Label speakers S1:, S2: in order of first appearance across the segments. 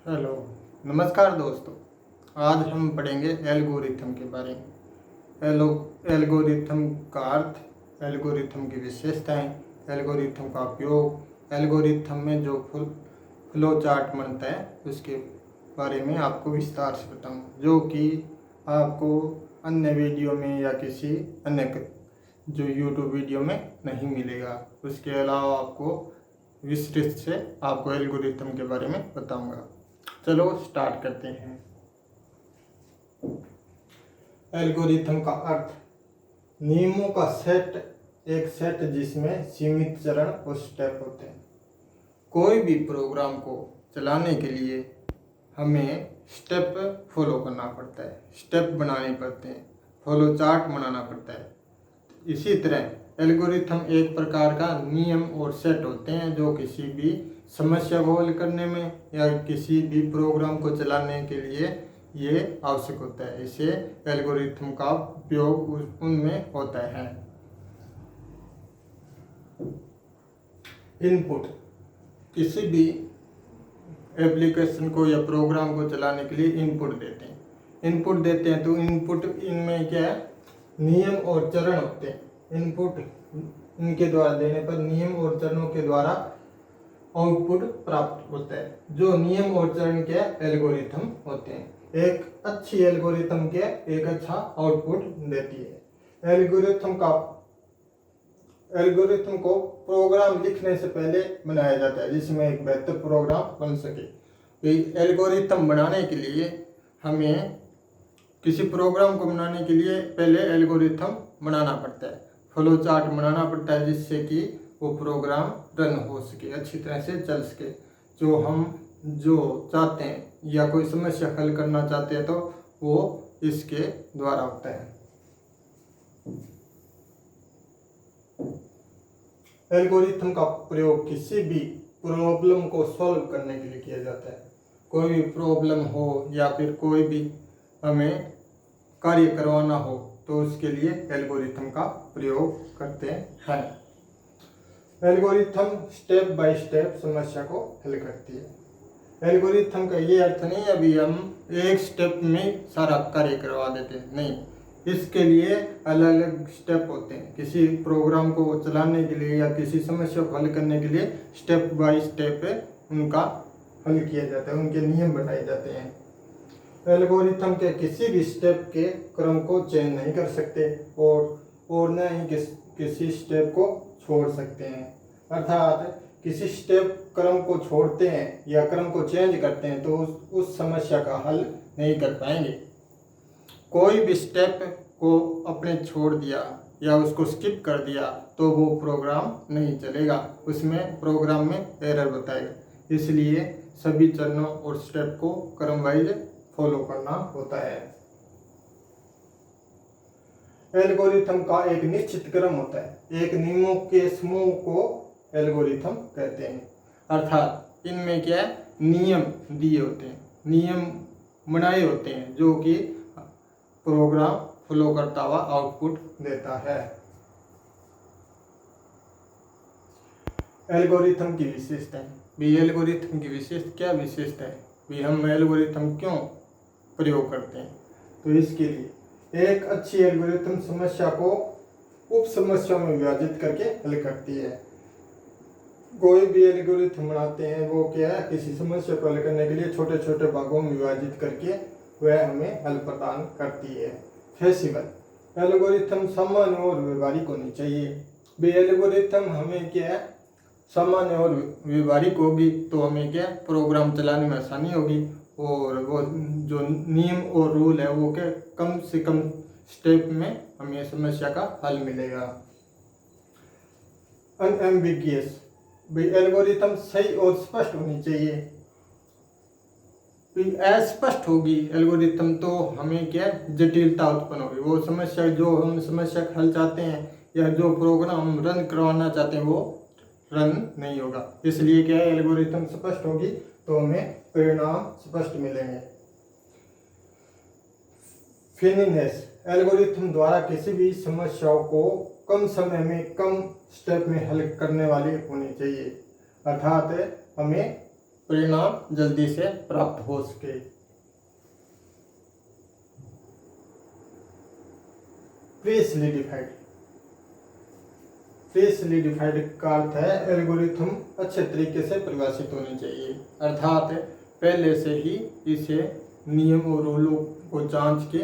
S1: Hello, नमस्कार दोस्तों। आज हम पढ़ेंगे एल्गोरिथम के बारे में। एल्गोरिथम का अर्थ, एल्गोरिथम की विशेषताएं, एल्गोरिथम का उपयोग, एल्गोरिथम में जो फ्लो चार्ट बनता है उसके बारे में आपको विस्तार से बताऊंगा, जो कि आपको अन्य वीडियो में या किसी अन्य जो यूट्यूब वीडियो में नहीं मिलेगा। उसके अलावा आपको विस्तृत से आपको एल्गोरिथम के बारे में बताऊंगा। चलो स्टार्ट करते हैं। एल्गोरिथम का अर्थ, नियमों का सेट, एक सेट जिसमें सीमित चरण और स्टेप होते हैं। कोई भी प्रोग्राम को चलाने के लिए हमें स्टेप फॉलो करना पड़ता है, स्टेप बनाने पड़ते हैं, फॉलो चार्ट बनाना पड़ता है। इसी तरह एल्गोरिथम एक प्रकार का नियम और सेट होते हैं जो किसी भी समस्या को हल करने में या किसी भी प्रोग्राम को चलाने के लिए ये आवश्यक होता है। इसे एल्गोरिथम का उपयोग उनमें होता है। इनपुट, किसी भी एप्लीकेशन को या प्रोग्राम को चलाने के लिए इनपुट देते हैं। तो इनपुट इनमें क्या है, नियम और चरण होते हैं। इनपुट इनके द्वारा देने पर नियम और चरणों के द्वारा आउटपुट प्राप्त होता है। जो नियम और चरण के एल्गोरिथम होते हैं, एक अच्छी एल्गोरिथम के एक अच्छा आउटपुट देती है। एल्गोरिथम को प्रोग्राम लिखने से पहले बनाया जाता है जिसमें एक बेहतर प्रोग्राम बन सके। एल्गोरिथम बनाने के लिए हमें किसी प्रोग्राम को बनाने के लिए पहले एल्गोरिथम बनाना पड़ता है, फ्लो चार्ट बनाना पड़ता है, जिससे कि वो प्रोग्राम रन हो सके, अच्छी तरह से चल सके। जो चाहते हैं या कोई समस्या हल करना चाहते हैं तो वो इसके द्वारा होता है। एल्गोरिथम का प्रयोग किसी भी प्रॉब्लम को सॉल्व करने के लिए किया जाता है। कोई भी प्रॉब्लम हो या फिर कोई भी हमें कार्य करवाना हो तो उसके लिए एल्गोरिथम का प्रयोग करते हैं। एल्गोरिथम स्टेप बाय स्टेप समस्या को हल करती है। एल्गोरिथम का ये अर्थ नहीं अभी हम एक स्टेप में सारा कार्य करवा देते हैं, नहीं। इसके लिए अलग अलग स्टेप होते हैं। किसी प्रोग्राम को चलाने के लिए या किसी समस्या को हल करने के लिए स्टेप बाय स्टेप उनका हल किया जाता है, उनके नियम बनाए जाते हैं। एल्गोरिथम के किसी भी स्टेप के क्रम को चेंज नहीं कर सकते और न ही किसी स्टेप को छोड़ सकते हैं। अर्थात किसी स्टेप क्रम को छोड़ते हैं या क्रम को चेंज करते हैं तो उस समस्या का हल नहीं कर पाएंगे। कोई भी स्टेप को अपने छोड़ दिया या उसको स्किप कर दिया तो वो प्रोग्राम नहीं चलेगा, उसमें प्रोग्राम में एरर बताएगा। इसलिए सभी चरणों और स्टेप को क्रम वाइज फॉलो करना होता है। एल्गोरिथम का एक निश्चित क्रम होता है। एक नियमों के समूह को एल्गोरिथम कहते हैं। अर्थात इनमें क्या है, नियम दिए होते हैं, नियम बनाए होते हैं जो कि प्रोग्राम फॉलो करता हुआ आउटपुट देता है। एल्गोरिथम की विशेषताएं भी, एल्गोरिथम की क्या विशेषता है भी, हम एल्गोरिथम क्यों प्रयोग करते हैं। तो इसके लिए एक अच्छी एल्गोरिथम समस्या को उप समस्याओं में विभाजित करके हल करती है। कोई भी एल्गोरिथम बनाते हैं वो क्या है, किसी समस्या को हल करने के लिए छोटे छोटे भागों में विभाजित करके वह हमें हल प्रदान करती है। फेसिबल एल्गोरिथम सामान्य और व्यवहारिक होनी चाहिए। भी एल्गोरिथम हमें क्या है, सामान्य और व्यवहारिक होगी तो हमें क्या प्रोग्राम चलाने में आसानी होगी और वो जो नियम और रूल है वो क्या कम से कम स्टेप में हमें समस्या का हल मिलेगा। अनएम्बिगियस, भाई एल्गोरिथम सही और स्पष्ट होनी चाहिए। अस्पष्ट होगी एल्गोरिथम तो हमें क्या जटिलता उत्पन्न होगी। वो समस्या जो हम समस्या का हल चाहते हैं या जो प्रोग्राम हम रन करवाना चाहते हैं वो रन नहीं होगा। इसलिए क्या है, एल्गोरिथम स्पष्ट होगी तो हमें परिणाम स्पष्ट मिलेंगे। फिनिनेस, एल्गोरिथम द्वारा किसी भी समस्याओं को कम समय में कम स्टेप में हल करने वाली होनी चाहिए। अर्थात हमें परिणाम जल्दी से प्राप्त हो सके। प्री सॉलिडिफाइड का अर्थ है एल्गोरिथम अच्छे तरीके से परिभाषित होनी चाहिए, अर्थात पहले से ही इसे नियम और रूलों को जांच के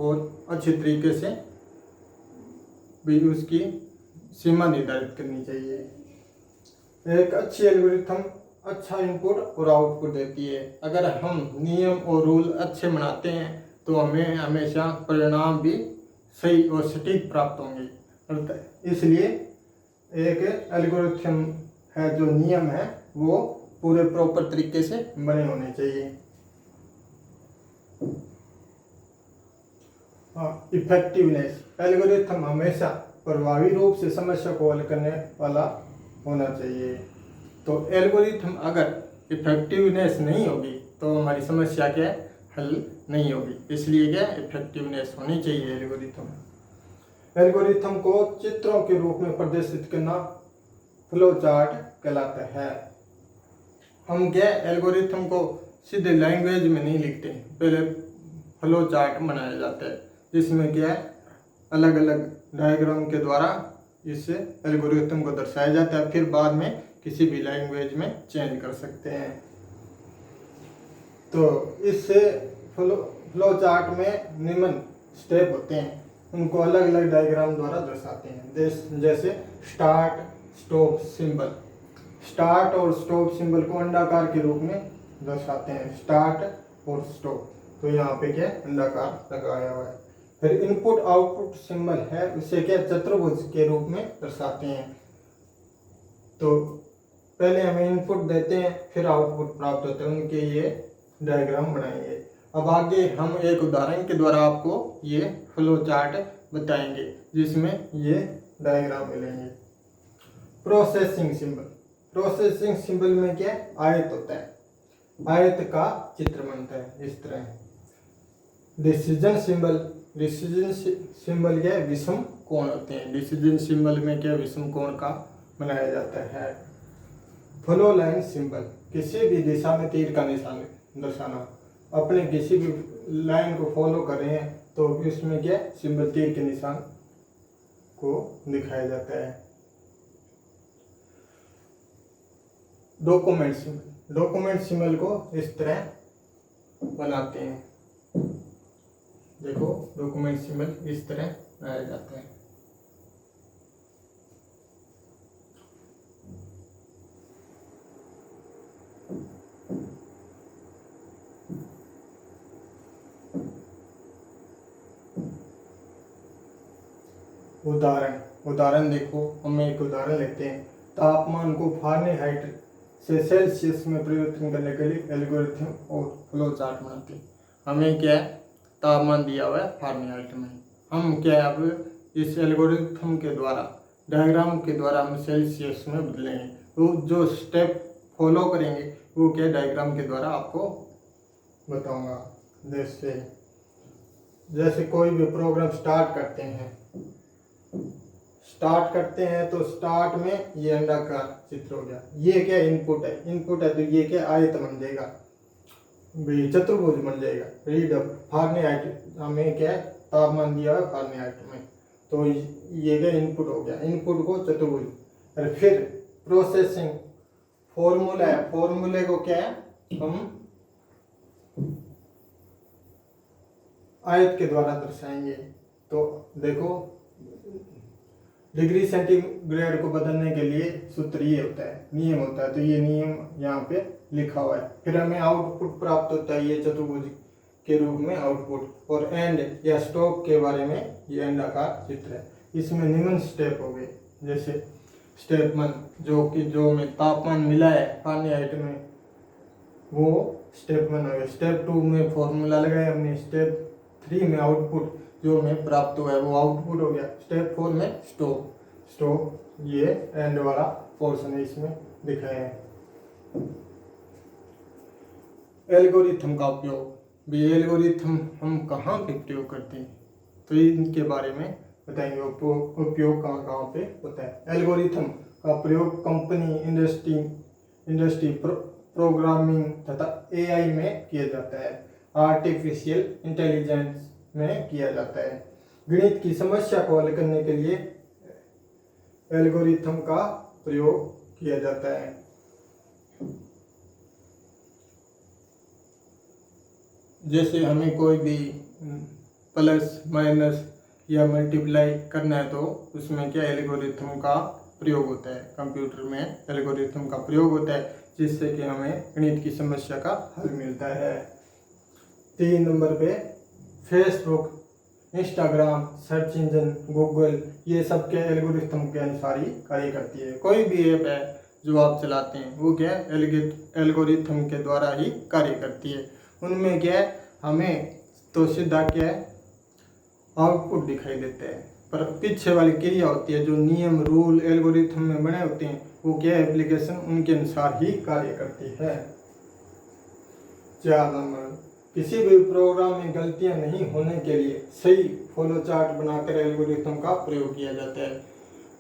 S1: और अच्छे तरीके से भी उसकी सीमा निर्धारित करनी चाहिए। एक अच्छी एल्गोरिथम अच्छा इनपुट और आउटपुट देती है। अगर हम नियम और रूल अच्छे बनाते हैं तो हमें हमेशा परिणाम भी सही और सटीक प्राप्त होंगे। इसलिए एक एल्गोरिथम है जो नियम है वो पूरे प्रॉपर तरीके से बने होने चाहिए। इफेक्टिवनेस, एल्गोरिथम हमेशा प्रभावी रूप से समस्या को हल करने वाला होना चाहिए। तो एल्गोरिथम अगर इफेक्टिवनेस नहीं होगी तो हमारी समस्या क्या है, हल नहीं होगी। इसलिए क्या इफेक्टिवनेस होनी चाहिए एल्गोरिथम को चित्रों के रूप में प्रदर्शित करना फ्लो चार्ट कहलाता है। हम क्या एल्गोरिथम को सीधे लैंग्वेज में नहीं लिखते, पहले फ्लो चार्ट बनाया जाता है जिसमें क्या है अलग अलग डायग्राम के द्वारा इस एल्गोरिथम को दर्शाया जाता है, फिर बाद में किसी भी लैंग्वेज में चेंज कर सकते हैं। तो इससे फ्लो चार्ट में निम्न स्टेप होते हैं, उनको अलग अलग डायग्राम द्वारा दर्शाते हैं। जैसे स्टार्ट स्टॉप सिंबल, स्टार्ट और स्टॉप सिंबल को अंडाकार के रूप में दर्शाते हैं, स्टार्ट और स्टॉप। तो यहाँ पे क्या अंडाकार लगाया हुआ है। फिर इनपुट आउटपुट सिंबल है, उसे क्या चतुर्भुज के रूप में दर्शाते हैं। तो पहले हमें इनपुट देते हैं फिर आउटपुट प्राप्त होते हैं, उनके ये डायग्राम बनाएंगे। अब आगे हम एक उदाहरण के द्वारा आपको ये फ्लो चार्ट बताएंगे जिसमें ये डायग्राम मिलेंगे। प्रोसेसिंग सिंबल में क्या आयत होता है, आयत का चित्र बनता है इस तरह। डिसीजन सिंबल क्या विषम कोण होते हैं, डिसीजन सिंबल में क्या विषम कोण का बनाया जाता है। फ्लो लाइन सिंबल, किसी भी दिशा में तीर का निशान दर्शाना, अपने किसी भी लाइन को फॉलो कर रहे हैं तो इसमें क्या सिंबल तीर के निशान को दिखाया जाता है। डॉक्यूमेंट सिंबल को इस तरह बनाते हैं, देखो डॉक्यूमेंट सिंबल इस तरह बनाया जाता है। उदाहरण देखो, हम एक उदाहरण लेते हैं। तापमान को फ़ारेनहाइट से सेल्सियस में परिवर्तन करने के लिए एल्गोरिथम और फ्लो चार्ट बनाते हैं। हमें क्या है तापमान दिया हुआ है फ़ारेनहाइट में, हम क्या अब इस एल्गोरिथम के द्वारा डायग्राम के द्वारा हम सेल्सियस में बदलेंगे। तो जो स्टेप फॉलो करेंगे वो क्या डायग्राम के द्वारा आपको बताऊंगा। जैसे कोई भी प्रोग्राम स्टार्ट करते हैं तो स्टार्ट में ये अंडाकार चित्र हो गया। ये क्या इनपुट है तो ये क्या आयत बन जाएगा, चतुर्भुज बन जाएगा। रीड फ़ारेनहाइट हमें क्या तापमान दिया है फ़ारेनहाइट में, तो ये क्या इनपुट हो गया, इनपुट को चतुर्भुज। और फिर प्रोसेसिंग फॉर्मूला है, फॉर्मूले को क्या है हम आयत के द्वारा दर्शाएंगे। तो देखो डिग्री सेंटीग्रेड को बदलने के लिए सूत्र ये होता है, नियम होता है, तो ये नियम यहाँ पे लिखा हुआ है। फिर हमें आउटपुट प्राप्त होता है ये चतुर्भुज के रूप में आउटपुट, और एंड या स्टॉप के बारे में ये अंडाकार चित्र है। इसमें निम्न स्टेप हो गए, जैसे स्टेप 1 जो में तापमान मिला है फ़ारेनहाइट में वो स्टेप 1 हो गया। स्टेप 2 में फॉर्मूला लगाया हमने, स्टेप 3 में आउटपुट जो में प्राप्त हुआ है वो आउटपुट हो गया। स्टेप 4 में स्टॉप ये एंड वाला पोर्शन है इसमें दिखाया है। एल्गोरिथम का उपयोग भी, एल्गोरिथम हम कहाँ पे प्रयोग करते हैं तो इनके बारे में बताएंगे। उपयोग कहाँ पे होता है। एल्गोरिथम का प्रयोग कंपनी, इंडस्ट्री, प्रोग्रामिंग तथा एआई में किया जाता है, आर्टिफिशियल इंटेलिजेंस में किया जाता है। गणित की समस्या को हल करने के लिए एल्गोरिथम का प्रयोग किया जाता है। जैसे हमें कोई भी प्लस माइनस या मल्टीप्लाई करना है तो उसमें क्या एल्गोरिथम का प्रयोग होता है, कंप्यूटर में एल्गोरिथम का प्रयोग होता है, जिससे कि हमें गणित की समस्या का हल मिलता है। 3 नंबर पे Facebook, Instagram, search engine, Google, ये सब के एल्गोरिथम के अनुसार ही कार्य करती है। कोई भी ऐप है जो आप चलाते हैं वो क्या एल्गोरिथम के द्वारा ही कार्य करती है। उनमें क्या है, हमें तो सीधा क्या है आउटपुट दिखाई देते हैं, पर पीछे वाली क्रिया होती है, जो नियम रूल एल्गोरिथम में बने होते हैं, वो क्या एप्लीकेशन उनके अनुसार ही कार्य करती है। 4 नंबर, किसी भी प्रोग्राम में गलतियां नहीं होने के लिए सही फ्लो चार्ट बनाकर एल्गोरिथम का प्रयोग किया जाता है।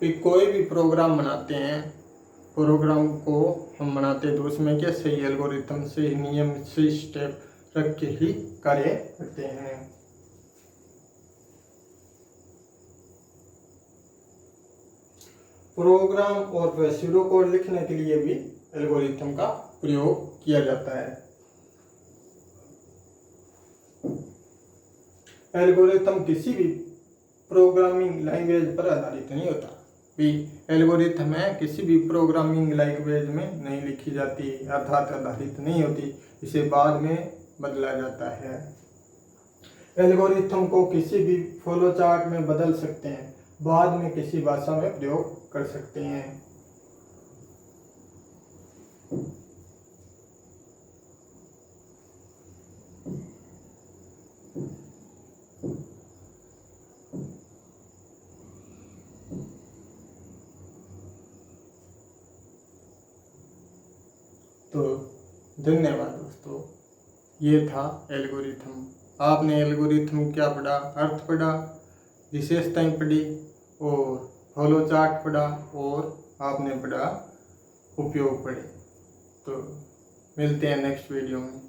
S1: फिर कोई भी प्रोग्राम बनाते हैं, प्रोग्राम को हम बनाते हैं तो उसमें क्या सही एल्गोरिथम, सही नियम, सही स्टेप रख के ही कार्य करते हैं। प्रोग्राम और प्रोसीड्यूर कोड लिखने के लिए भी एल्गोरिथम का प्रयोग किया जाता है। एल्गोरिथम किसी भी प्रोग्रामिंग लैंग्वेज पर आधारित नहीं होता। भी एल्गोरिथम है किसी भी प्रोग्रामिंग लैंग्वेज में नहीं लिखी जाती, अर्थात आधारित नहीं होती, इसे बाद में बदला जाता है। एल्गोरिथम को किसी भी फ्लो चार्ट में बदल सकते हैं, बाद में किसी भाषा में प्रयोग कर सकते हैं। तो धन्यवाद दोस्तों, ये था एल्गोरिथम। आपने एल्गोरिथम क्या पढ़ा, अर्थ पढ़ा, विशेषताएं पढ़ी और फ्लो चार्ट पढ़ा और आपने पढ़ा उपयोग पढ़े। तो मिलते हैं नेक्स्ट वीडियो में।